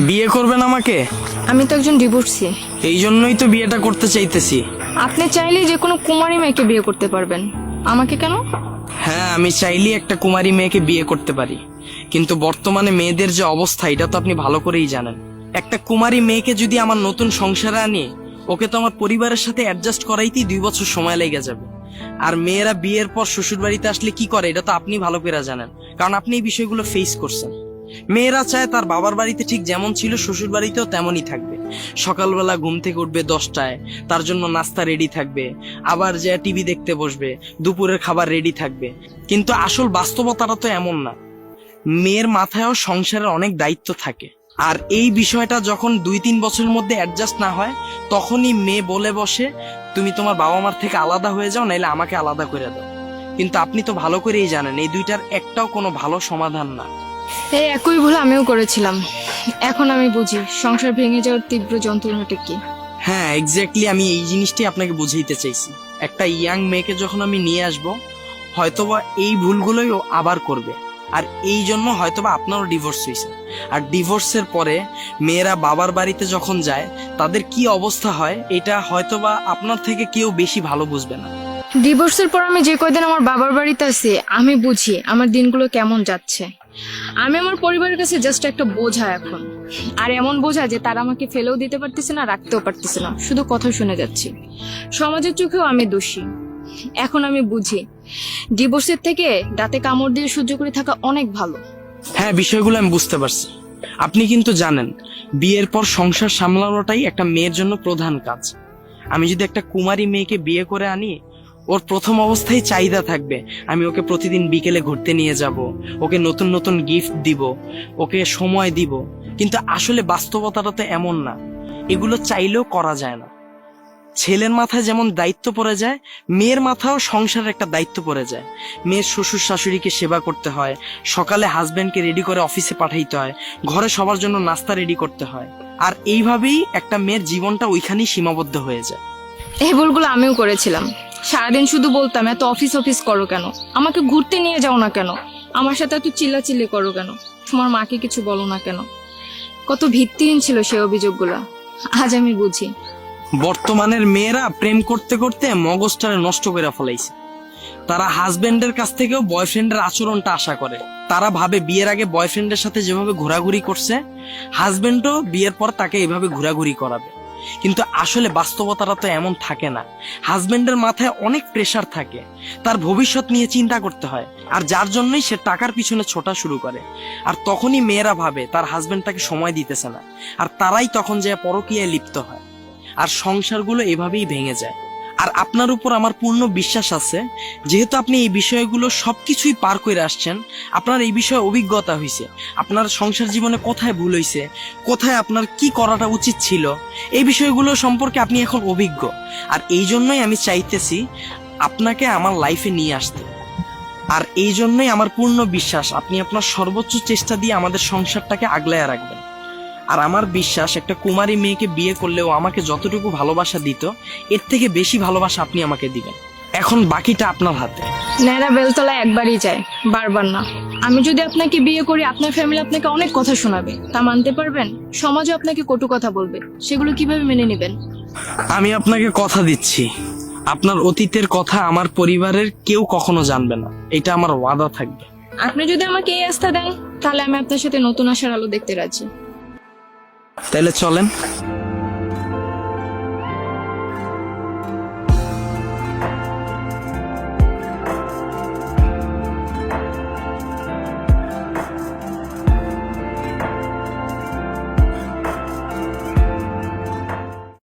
বিয়ে করবেন আমাকে? আমি তো একজন ডিভোর্সি। এই জন্যই তো বিয়েটা করতে চাইতেছি। আপনি চাইলেই যে কোনো কুমারী মেয়েকে বিয়ে করতে পারবেন, আমাকে কেন? হ্যাঁ, আমি চাইলেই একটা কুমারী মেয়েকে বিয়ে করতে পারি, কিন্তু বর্তমানে মেয়েদের যে অবস্থা এটা তো আপনি ভালো করেই জানেন। একটা কুমারী মেয়েকে যদি আমার নতুন সংসারে আনি, ওকে তো আমার পরিবারের সাথে অ্যাডজাস্ট করাইতেই 2 বছর সময় লেগে যাবে। আর মেয়েরা বিয়ের পর শ্বশুর বাড়িতে আসলে কি করে এটা তো আপনি ভালো করে জানেন, কারণ আপনি এই বিষয়গুলো ফেস করছেন। মেয়েরা চায় তার বাবার বাড়িতে ঠিক যেমন ছিল শ্বশুর বাড়িতেও তেমনই থাকবে। সকালবেলা ঘুম থেকে উঠবে 10টায়, তার জন্য নাস্তা রেডি থাকবে, আবার যে টিভি দেখতে বসবে, দুপুরের খাবার রেডি থাকবে। কিন্তু আসল বাস্তবতাটা তো এমন না। মেয়ের মাথায়ও সংসারের অনেক দায়িত্ব থাকে। আর এই বিষয়টা যখন 2-3 বছরের মধ্যে অ্যাডজাস্ট না হয়, তখনই মেয়ে বলে বসে তুমি তোমার বাবা মার থেকে আলাদা হয়ে যাও, নাইলে আমাকে আলাদা করে দাও। কিন্তু আপনি তো ভালো করেই জানেন এই দুইটার একটাও কোনো ভালো সমাধান না। এই একই ভুল আমিও করেছিলাম। এখন আমি বুঝি সংসার ভেঙে যাওয়ার তীব্র যন্ত্রণাটা কি। হ্যাঁ, এক্স্যাক্টলি, আমি এই জিনিসটাই আপনাকে বুঝাইতে চাইছি। একটা ইয়াং মেয়েকে যখন আমি নিয়ে আসব, হয়তোবা এই ভুলগুলোই ও আবার করবে। আর এই জন্য হয়তোবা আপনারও ডিভোর্স হয়েছে। আর ডিভোর্সের পরে মেয়েরা বাবার বাড়িতে যখন যায় তাদের কি অবস্থা হয়, এটা হয়তোবা আপনার থেকে কেউ বেশি ভালো বুঝবে না। ডিভোর্সের পর আমি যে কয়দিন আমার বাবার বাড়িতে আছি, আমি বুঝি আমার দিনগুলো কেমন যাচ্ছে। আমি আমার পরিবারের কাছে জাস্ট একটা বোঝা এখন। আর এমন বোঝা যে তারা আমাকে ফেলেও দিতে পারতেছে না, রাখতেও পারতেছে না, শুধু কথা শুনে যাচ্ছি। সমাজের চোখেও আমি দোষী। এখন আমি বুঝি ডিভোর্সের থেকে দাঁতে কামড় দিয়ে সহ্য করে থাকা অনেক ভালো। হ্যাঁ, বিষয়গুলো আমি বুঝতে পারছি। আপনি কিন্তু জানেন বিয়ের পর সংসার সামলানোটাই একটা মেয়ের জন্য প্রধান কাজ। আমি যদি একটা কুমারী মেয়েকে বিয়ে করে আনি, ওর প্রথম অবস্থায় চাহিদা থাকবে আমি ওকে প্রতিদিন বিকেলে ঘুরতে নিয়ে যাব, ওকে নতুন নতুন গিফট দিব, ওকে সময় দিব। কিন্তু আসলে বাস্তবতাটা তো এমন না। এগুলো চাইলেও করা যায় না। ছেলের মাথায় যেমন দায়িত্ব পড়ে যায়, মেয়ের মাথাও সংসারের একটা দায়িত্ব পড়ে যায়। মেয়ের শ্বশুর শাশুড়িকে সেবা করতে হয়, সকালে হাজবেন্ডকে রেডি করে অফিসে পাঠাইতে হয়, ঘরে সবার জন্য নাস্তা রেডি করতে হয়। আর এইভাবেই একটা মেয়ের জীবনটা ওইখানেই সীমাবদ্ধ হয়ে যায়। এই ভুলগুলো আমিও করেছিলাম। সারাদিন শুধু বলতাম এত অফিস অফিস করো কেন, আমাকে ঘুরতে নিয়ে যাও না কেন, আমার সাথে এত চিল্লাচিল্লি করো কেন, তোমার মাকে কিছু বলো না কেন। কত ভিত্তিহীন ছিল সেই অভিযোগগুলো। আজ আমি বুঝি বর্তমানের মেয়েরা প্রেম করতে করতে মগজটারে নষ্ট করে ফেলাইছে। তারা হাজবেন্ডের কাছ থেকেও বয়ফ্রেন্ডের আচরণটা আশা করে। তারা ভাবে বিয়ের আগে বয়ফ্রেন্ডের সাথে যেভাবে ঘোরাঘুরি করছে, হাজবেন্ডও বিয়ের পর তাকে এভাবে ঘোরাঘুরি করাবে। কিন্তু আসলে বাস্তবতাটা তো এমন থাকে না। হাজবেন্ডের মাথায় অনেক প্রেসার থাকে, তার ভবিষ্যৎ নিয়ে চিন্তা করতে হয়। আর যার জন্যই সে টাকার পিছনে ছোটা শুরু করে। আর তখনই মেয়েরা ভাবে তার হাজবেন্ড তাকে সময় দিতেছে না, আর তারাই তখন যে পরকীয়ায় লিপ্ত হয়। আর সংসারগুলো এভাবেই ভেঙে যায়। আর আপনার উপর আমার পূর্ণ বিশ্বাস আছে, যেহেতু আপনি এই বিষয়গুলো সবকিছুই পার করে আসছেন, আপনার এই বিষয়ে অভিজ্ঞতা হয়েছে, আপনার সংসার জীবনে কোথায় ভুল হয়েছে, কোথায় আপনার কি করাটা উচিত ছিল, এই বিষয়গুলো সম্পর্কে আপনি এখন অভিজ্ঞ। আর এই জন্যই আমি চাইতেছি আপনাকে আমার লাইফে নিয়ে আসতে। আর এই জন্যই আমার পূর্ণ বিশ্বাস আপনি আপনার সর্বোচ্চ চেষ্টা দিয়ে আমাদের সংসারটাকে আগলায় রাখবেন। আর আমার বিশ্বাস একটা কুমারী মেয়েকে বিয়ে করলেও আমাকে যতটুকু ভালোবাসা দিত, এর থেকে বেশি ভালোবাসা আপনি আমাকে দিবেন। এখন বাকিটা আপনার হাতে। ন্যাড়া বেলতলা একবারই যায়, বারবার না। আমি যদি আপনাকে বিয়ে করি, আপনার ফ্যামিলি আপনাকে অনেক কথা শোনাবে, তা মানতে পারবেন? সমাজে আপনাকে কটু কথা বলবে, সেগুলো কিভাবে মেনে নেবেন? আমি আপনাকে কথা দিচ্ছি, আপনার অতীতের কথা আমার পরিবারের কেউ কখনো জানবে না, এটা আমার ওয়াদা থাকবে। আপনি যদি আমাকে এই আস্থা দেন, তাহলে আমি আপনার সাথে নতুন আশার আলো দেখতে রাজি। তাহলে চলেন।